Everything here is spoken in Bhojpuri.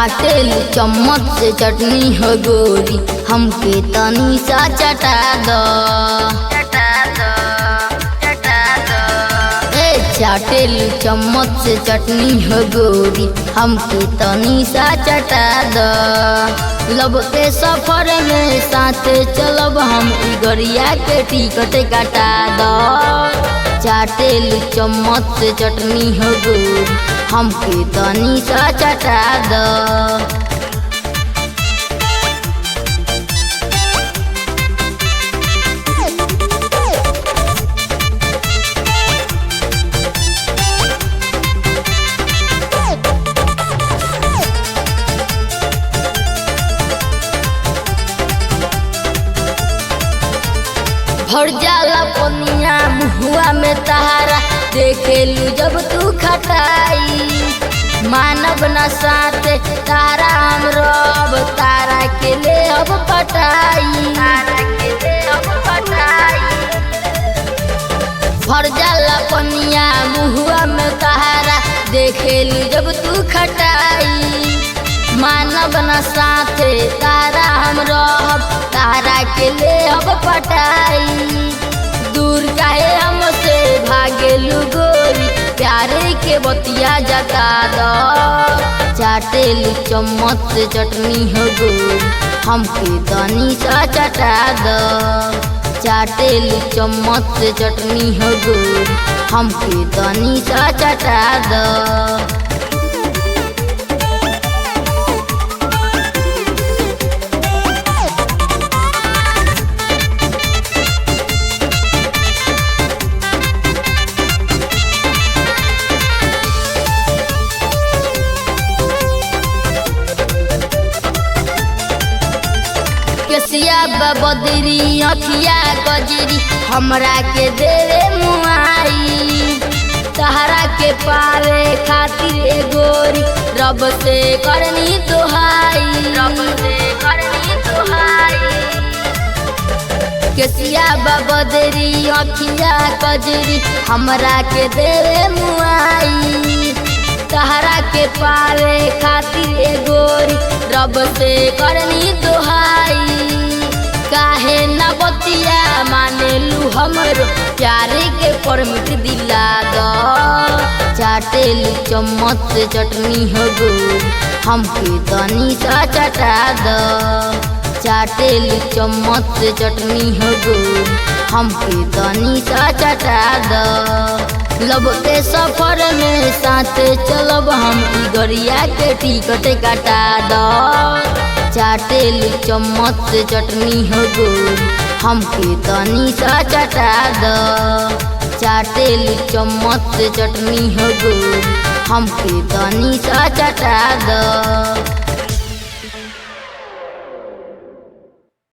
चाटेलू चम्मच से चटनी हो गोरी, हमके तनी सा चटा दो। चाटेलू चम्मच से चटनी हो गोरी, हमके तनी सा चटा दो। लब के सफर में साथे चलब हम, गरिया के टिकट कटा दो। चाटेलू चम्मच से चटनी हो गोरी, हमके तनी सा चटा दो। भर जाला पनिया मुहुआ में तहारा, देखेलू जब तू खटाई। मानव न साथे तारा हम रब, तारा के ले अब पटाई। भर जाला पनिया मुहुआ में तहारा, देखेलू जब तू खटाई। मानव न साथे तारा हम रहब, तारा के ले अब पटाई। दूर काहे हमसे भागेलू गोरी, प्यारे के बतिया जता दो। चाटेलू चम्मच से चटनी हो गोरी, हमके तनी सा चटा दो। चाटेलू चम्मच से चटनी हो गोरी, हमके तनी सा चटा दो। केसिया बदरी अखिया गजरी, हमरा के देवे मुआई। तहरा के पावे खातिर ए गोरी, रब से करनी दुहाई। केसिया बदरी अखिया गजरी, हमरा के देवे मुआई। तहरा के पावे खातिर ए गोरी, रब से करनी दुहाई। काहे न बतिया मानेलू हमरो, प्यारे के परमिट दिला दो। चाटेलू चम्मच से चटनी हो गोरी, हमके तनी सा चटा दो। चाटेलू चम्मच से चटनी हो गोरी, हमके तनी सा चटा दो। लब के सफर में साथे चलब हम, गरिया के टिकट कटा दो। चाटेलू चम्मच से चटनी हो गोरी, हमके तनी सा चटा दो। चाटेलू चम्मच से चटनी हो गोरी, हमके तनी सा चटा दो।